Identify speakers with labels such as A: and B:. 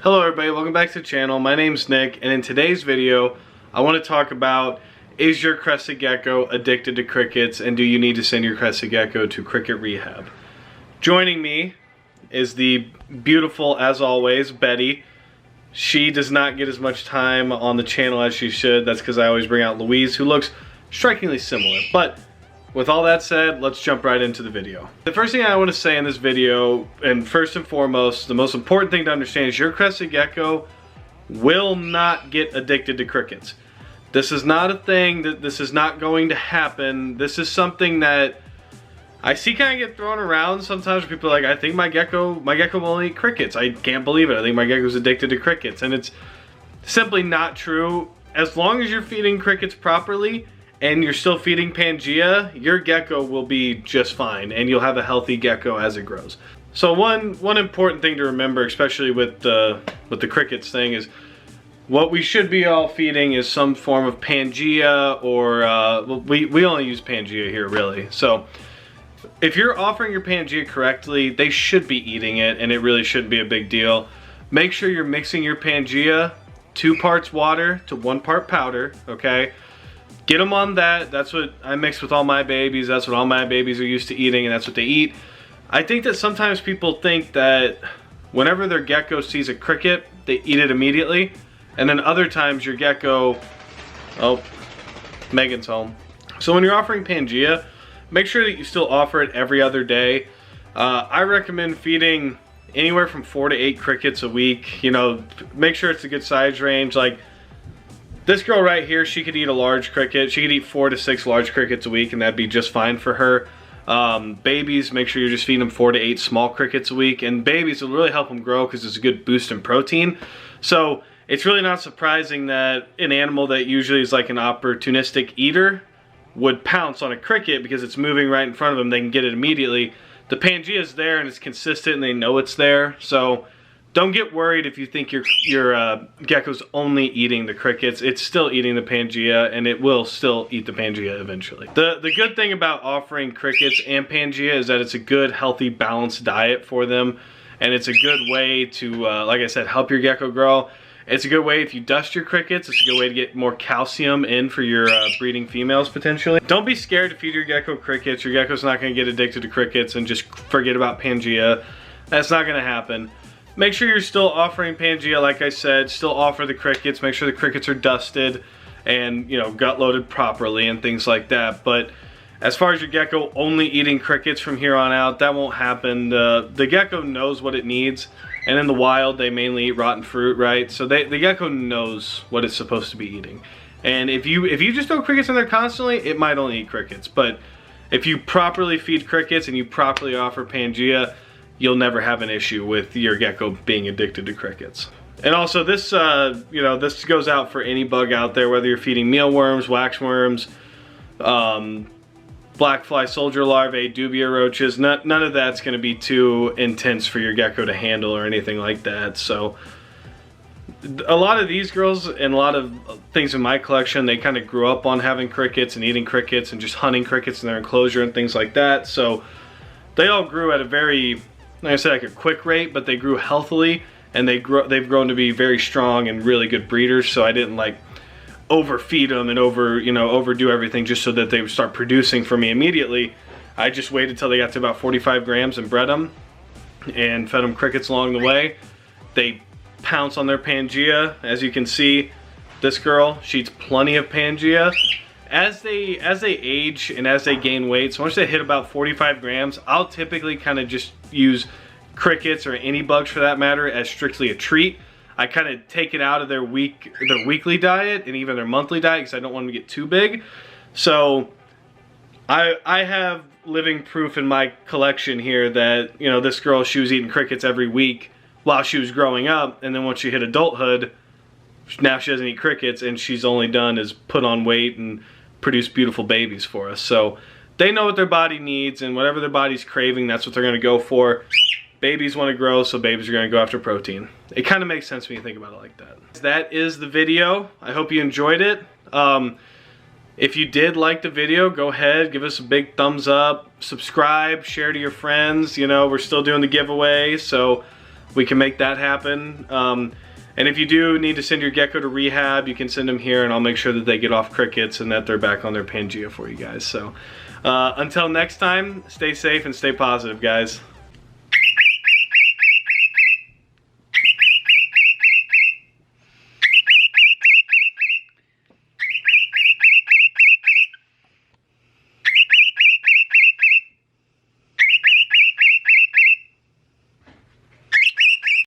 A: Hello everybody, welcome back to the channel. My name's Nick, and in today's video I want to talk about, is your Crested Gecko addicted to crickets, and do you need to send your Crested Gecko to cricket rehab? Joining me is the beautiful, as always, Betty. She does not get as much time on the channel as she should. That's because I always bring out Louise, who looks strikingly similar. But with all that said, let's jump right into the video. The first thing I want to say in this video, and first and foremost, the most important thing to understand is your Crested Gecko will not get addicted to crickets. This is not a thing, this is not going to happen. This is something that I see kind of get thrown around sometimes where people are like, I think my gecko will only eat crickets. I can't believe it. I think my gecko's addicted to crickets. And it's simply not true. As long as you're feeding crickets properly, and you're still feeding Pangaea, your gecko will be just fine, and you'll have a healthy gecko as it grows. So one important thing to remember, especially with the crickets thing, is what we should be all feeding is some form of Pangaea, or well, we only use Pangaea here really. So if you're offering your Pangaea correctly, they should be eating it, and it really shouldn't be a big deal. Make sure you're mixing your Pangaea 2 parts water to 1 part powder, okay? Get them on that. That's what I mix with all my babies. That's what all my babies are used to eating, and that's what they eat. I think that sometimes people think that whenever their gecko sees a cricket, they eat it immediately. And then other times your gecko, oh, Megan's home. So when you're offering Pangaea, make sure that you still offer it every other day. I recommend feeding anywhere from 4 to 8 crickets a week. You know, make sure it's a good size range. Like, this girl right here, she could eat a large cricket. She could eat 4 to 6 large crickets a week, and that'd be just fine for her. Babies, make sure you're just feeding them 4 to 8 small crickets a week. And babies will really help them grow because it's a good boost in protein. So it's really not surprising that an animal that usually is like an opportunistic eater would pounce on a cricket because it's moving right in front of them. They can get it immediately. The Pangaea is there and it's consistent and they know it's there. So don't get worried if you think your gecko's only eating the crickets. It's still eating the Pangaea, and it will still eat the Pangaea eventually. The good thing about offering crickets and Pangaea is that it's a good, healthy, balanced diet for them, and it's a good way to, like I said, help your gecko grow. It's a good way if you dust your crickets. It's a good way to get more calcium in for your breeding females potentially. Don't be scared to feed your gecko crickets. Your gecko's not going to get addicted to crickets and just forget about Pangaea. That's not going to happen. Make sure you're still offering Pangaea, like I said. Still offer the crickets. Make sure the crickets are dusted and, you know, gut loaded properly and things like that. But as far as your gecko only eating crickets from here on out, that won't happen. The gecko knows what it needs, and in the wild they mainly eat rotten fruit, right? So the gecko knows what it's supposed to be eating. And if you just throw crickets in there constantly, it might only eat crickets. But if you properly feed crickets and you properly offer Pangaea, you'll never have an issue with your gecko being addicted to crickets. And also this, you know, this goes out for any bug out there, whether you're feeding mealworms, waxworms, black fly soldier larvae, dubia roaches. None of that's going to be too intense for your gecko to handle or anything like that. So a lot of these girls and a lot of things in my collection, they kind of grew up on having crickets and eating crickets and just hunting crickets in their enclosure and things like that. So they all grew at a very, like I said, like a quick rate, but they grew healthily, and they've grown to be very strong and really good breeders. So I didn't like overfeed them and overdo everything just so that they would start producing for me immediately. I just waited till they got to about 45 grams and bred them and fed them crickets along the way. They pounce on their Pangaea. As you can see, this girl, she eats plenty of Pangaea. As they age and as they gain weight, so once they hit about 45 grams, I'll typically kind of just use crickets, or any bugs for that matter, as strictly a treat. I kind of take it out of their weekly diet and even their monthly diet because I don't want them to get too big. So I have living proof in my collection here that, you know, this girl, she was eating crickets every week while she was growing up, and then once she hit adulthood, now she doesn't eat crickets, and she's only done is put on weight and produce beautiful babies for us. So they know what their body needs, and whatever their body's craving, that's what they're going to go for. Babies want to grow, so babies are going to go after protein. It kind of makes sense when you think about it like that. That is the video. I hope you enjoyed it. If you did like the video, go ahead, give us a big thumbs up, subscribe, share to your friends. You know, we're still doing the giveaway, so we can make that happen. And if you do need to send your gecko to rehab, you can send them here and I'll make sure that they get off crickets and that they're back on their Pangaea for you guys. So until next time, stay safe and stay positive, guys.